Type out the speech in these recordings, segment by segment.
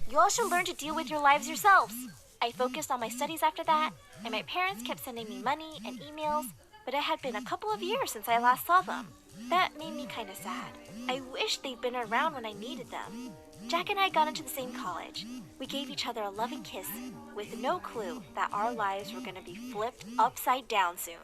You all should learn to deal with your lives yourselves. I focused on my studies after that, and my parents kept sending me money and emails, but it had been a couple of years since I last saw them. That made me kind of sad. I wish they'd been around when I needed them. Jack and I got into the same college. We gave each other a loving kiss with no clue that our lives were going to be flipped upside down soon.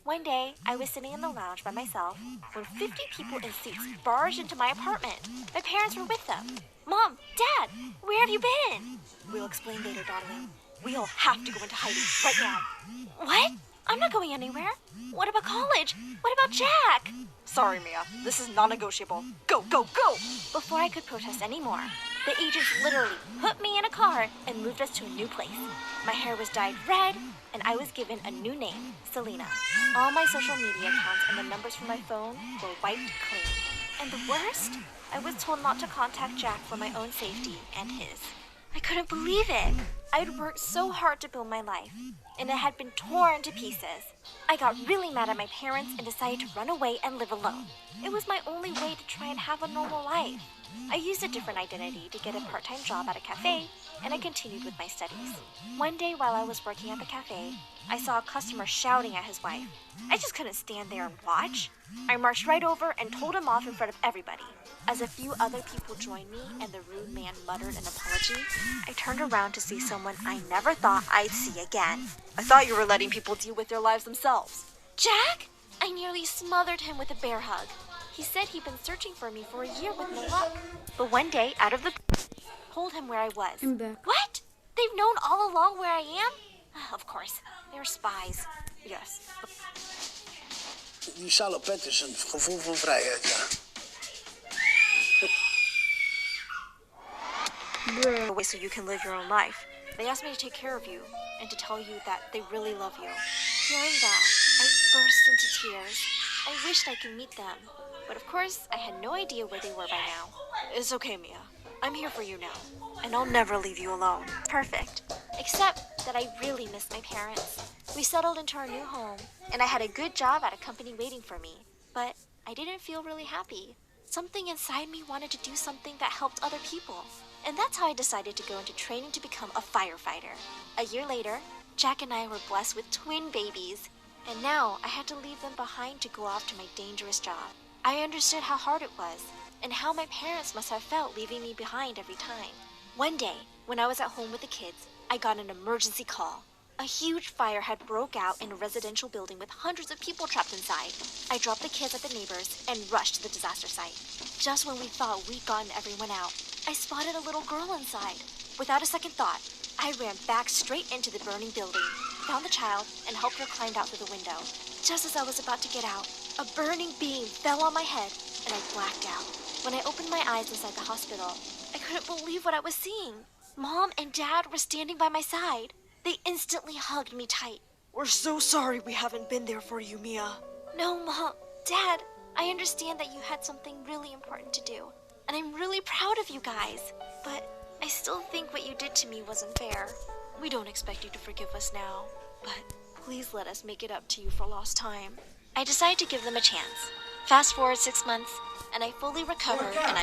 One day, I was sitting in the lounge by myself when 50 people in suits barged into my apartment. My parents were with them. Mom, Dad, where have you been? We'll explain later, darling. We all have to go into hiding right now. What? I'm not going anywhere. What about college? What about Jack? Sorry, Mia. This is non-negotiable. Go, go, go! Before I could protest anymore, the agents literally put me in a car and moved us to a new place. My hair was dyed red, and I was given a new name, Selena. All my social media accounts and the numbers from my phone were wiped clean. And the worst? I was told not to contact Jack for my own safety and his. I couldn't believe it. I'd worked so hard to build my life, and it had been torn to pieces. I got really mad at my parents and decided to run away and live alone. It was my only way to try and have a normal life. I used a different identity to get a part-time job at a cafe, and I continued with my studies. One day while I was working at the cafe, I saw a customer shouting at his wife. I just couldn't stand there and watch. I marched right over and told him off in front of everybody. As a few other people joined me and the rude man muttered an apology, I turned around to see someone I never thought I'd see again. I thought you were letting people deal with their lives themselves. Jack? I nearly smothered him with a bear hug. He said he'd been searching for me for a year with no luck. But one day, out of the told him where I was. I'm back. What? They've known all along where I am? Of course, they're spies. Yes. Die salopet is een gevoel van vrijheid, ja. Away so you can live your own life. They asked me to take care of you and to tell you that they really love you. Hearing that, I burst into tears. I wished I could meet them, but of course, I had no idea where they were by now. It's okay, Mia. I'm here for you now, and I'll never leave you alone. Perfect. Except that I really miss my parents. We settled into our new home, and I had a good job at a company waiting for me, but I didn't feel really happy. Something inside me wanted to do something that helped other people. And that's how I decided to go into training to become a firefighter. A year later, Jack and I were blessed with twin babies, and now I had to leave them behind to go off to my dangerous job. I understood how hard it was, and how my parents must have felt leaving me behind every time. One day, when I was at home with the kids, I got an emergency call. A huge fire had broke out in a residential building with hundreds of people trapped inside. I dropped the kids at the neighbors and rushed to the disaster site. Just when we thought we'd gotten everyone out, I spotted a little girl inside. Without a second thought, I ran back straight into the burning building, found the child, and helped her climb out through the window. Just as I was about to get out, a burning beam fell on my head, and I blacked out. When I opened my eyes inside the hospital, I couldn't believe what I was seeing. Mom and Dad were standing by my side. They instantly hugged me tight. We're so sorry we haven't been there for you, Mia. No, Mom. Dad, I understand that you had something really important to do, and I'm really proud of you guys. But I still think what you did to me wasn't fair. We don't expect you to forgive us now, but please let us make it up to you for lost time. I decided to give them a chance. Fast forward 6 months, and I fully recovered, and I